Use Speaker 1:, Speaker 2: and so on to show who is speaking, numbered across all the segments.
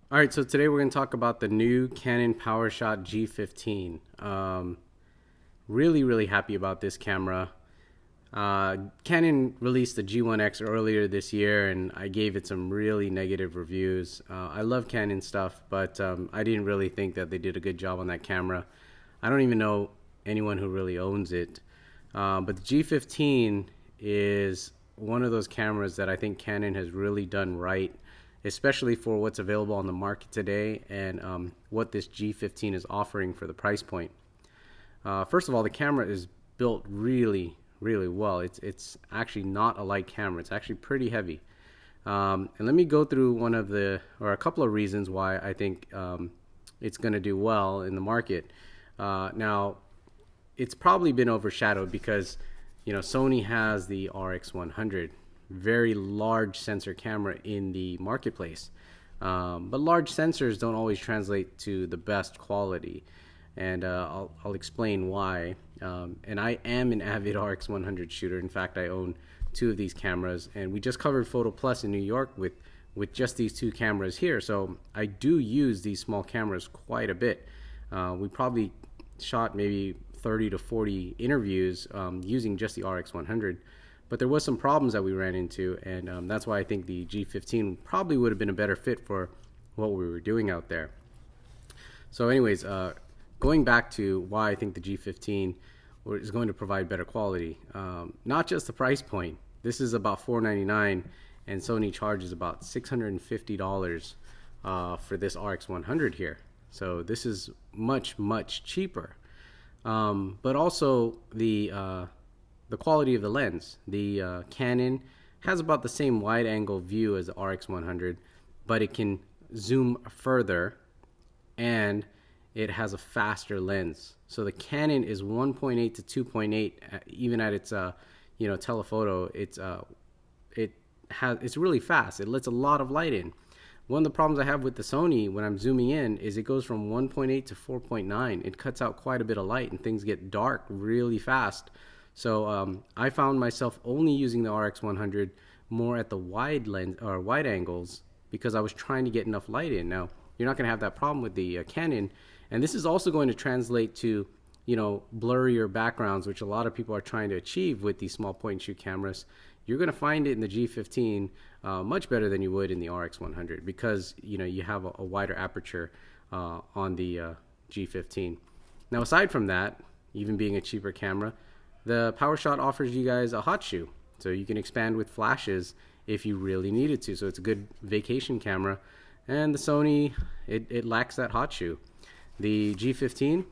Speaker 1: All right, so today we're going to talk about the new Canon Powershot G15. Really happy about this camera. Canon released the G1X earlier this year, and I gave it some really negative reviews. I love Canon stuff, but I didn't really think that they did a good job on that camera. I don't even know anyone who really owns it. But the G15 is one of those cameras that I think Canon has really done right, especially for what's available on the market today and what this G15 is offering for the price point. First of all, the camera is built really well. It's actually not a light camera. It's actually pretty heavy. And let me go through a couple of reasons why I think it's going to do well in the market. Now, it's probably been overshadowed because Sony has the RX100, very large sensor camera in the marketplace. But large sensors don't always translate to the best quality, and I'll explain why. And I am an avid RX100 shooter. In fact, I own two of these cameras, and we just covered Photo Plus in New York with just these two cameras here. So I do use these small cameras quite a bit. We probably shot maybe 30 to 40 interviews using just the RX100. But there was some problems that we ran into, and that's why I think the G15 probably would have been a better fit for what we were doing out there. So anyways, going back to why I think the G15 is going to provide better quality, not just the price point. This is about $499, and Sony charges about $650 for this RX100 here. So this is much cheaper. But also the quality of the lens. The Canon has about the same wide angle view as the RX100, but it can zoom further and it has a faster lens. So the Canon is 1.8 to 2.8, even at its telephoto. It's really fast. It lets a lot of light in. One of the problems I have with the Sony when I'm zooming in is it goes from 1.8 to 4.9. It cuts out quite a bit of light and things get dark really fast. So I found myself only using the RX100 more at the wide lens or wide angles because I was trying to get enough light in. Now, you're not going to have that problem with the Canon, and this is also going to translate to blurrier backgrounds, which a lot of people are trying to achieve with these small point and shoot cameras. You're going to find it in the G15 much better than you would in the RX100 because you have a wider aperture on the G15. Now, aside from that, even being a cheaper camera, the Powershot offers you guys a hot shoe, so you can expand with flashes if you really needed to. So it's a good vacation camera, and the Sony, it lacks that hot shoe. The G15,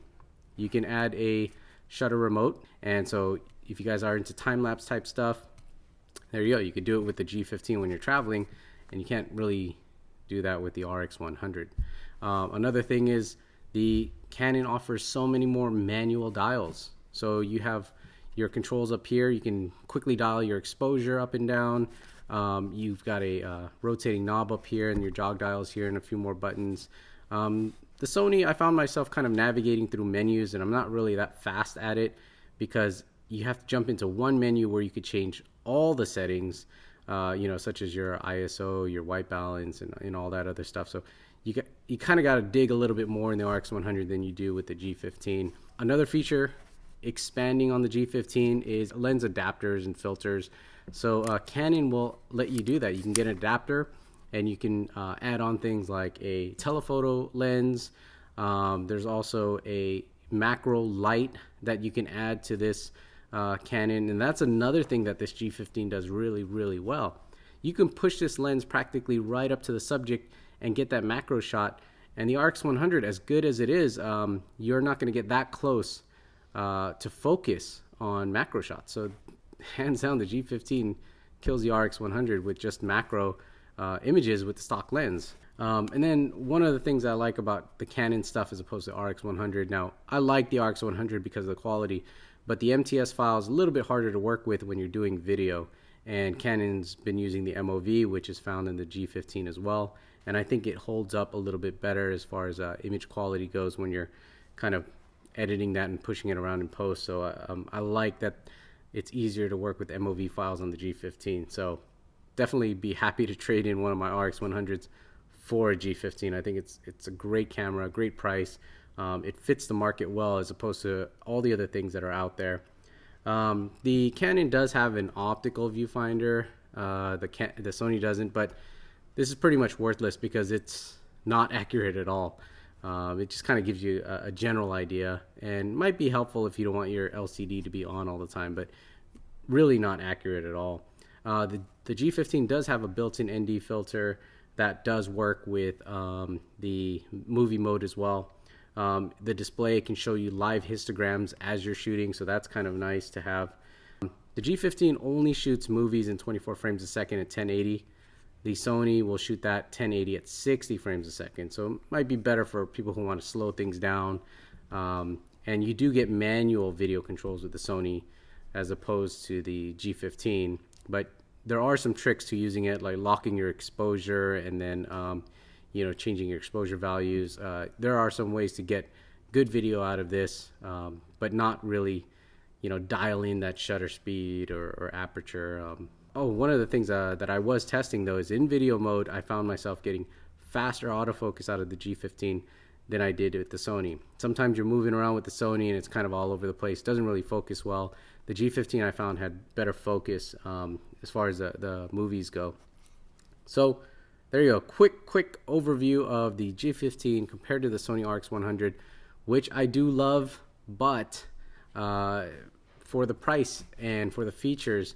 Speaker 1: you can add a shutter remote, and so if you guys are into time-lapse type stuff, there you go. You could do it with the G15 when you're traveling, and you can't really do that with the RX100. Another thing is the Canon offers so many more manual dials. So you have your controls up here. You can quickly dial your exposure up and down. You've got a rotating knob up here and your jog dials here and a few more buttons. The Sony, I found myself kind of navigating through menus, and I'm not really that fast at it because you have to jump into one menu where you could change all the settings, such as your ISO, your white balance, and all that other stuff. So you kind of got to dig a little bit more in the RX100 than you do with the G15. Another feature expanding on the G15 is lens adapters and filters. So Canon will let you do that. You can get an adapter and you can add on things like a telephoto lens. There's also a macro light that you can add to this Canon, and that's another thing that this G15 does really well. You can push this lens practically right up to the subject and get that macro shot, and the RX100, as good as it is, you're not going to get that close to focus on macro shots. So hands down, the G15 kills the RX100 with just macro images with the stock lens. And then one of the things I like about the Canon stuff as opposed to RX100, now I like the RX100 because of the quality, but the MTS file is a little bit harder to work with when you're doing video, and Canon's been using the MOV, which is found in the G15 as well, and I think it holds up a little bit better as far as image quality goes when you're kind of editing that and pushing it around in post. So I like that it's easier to work with MOV files on the G15. So definitely be happy to trade in one of my RX100s for a G15. I think it's a great camera, great price. It fits the market well as opposed to all the other things that are out there. The Canon does have an optical viewfinder. The Sony doesn't, but this is pretty much worthless because it's not accurate at all. It just kind of gives you a general idea and might be helpful if you don't want your LCD to be on all the time, but really not accurate at all. The G15 does have a built-in ND filter that does work with the movie mode as well. The display can show you live histograms as you're shooting, so that's kind of nice to have. The G15 only shoots movies in 24 frames a second at 1080. The Sony will shoot that 1080 at 60 frames a second, so it might be better for people who want to slow things down. And you do get manual video controls with the Sony as opposed to the G15, but there are some tricks to using it, like locking your exposure and then changing your exposure values. There are some ways to get good video out of this, but not really dialing that shutter speed or aperture. One of the things that I was testing though is in video mode, I found myself getting faster autofocus out of the G15 than I did with the Sony. Sometimes you're moving around with the Sony and it's kind of all over the place, doesn't really focus well. The G15 I found had better focus as far as the movies go. So there you go, quick overview of the G15 compared to the Sony RX100, which I do love, but for the price and for the features,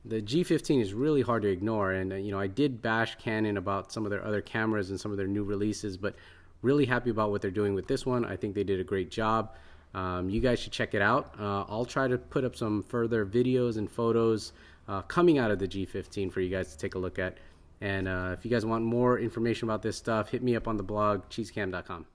Speaker 1: the G15 is really hard to ignore. And I did bash Canon about some of their other cameras and some of their new releases, but really happy about what they're doing with this one. I think they did a great job. You guys should check it out. I'll try to put up some further videos and photos coming out of the G15 for you guys to take a look at. And if you guys want more information about this stuff, hit me up on the blog, cheesycam.com.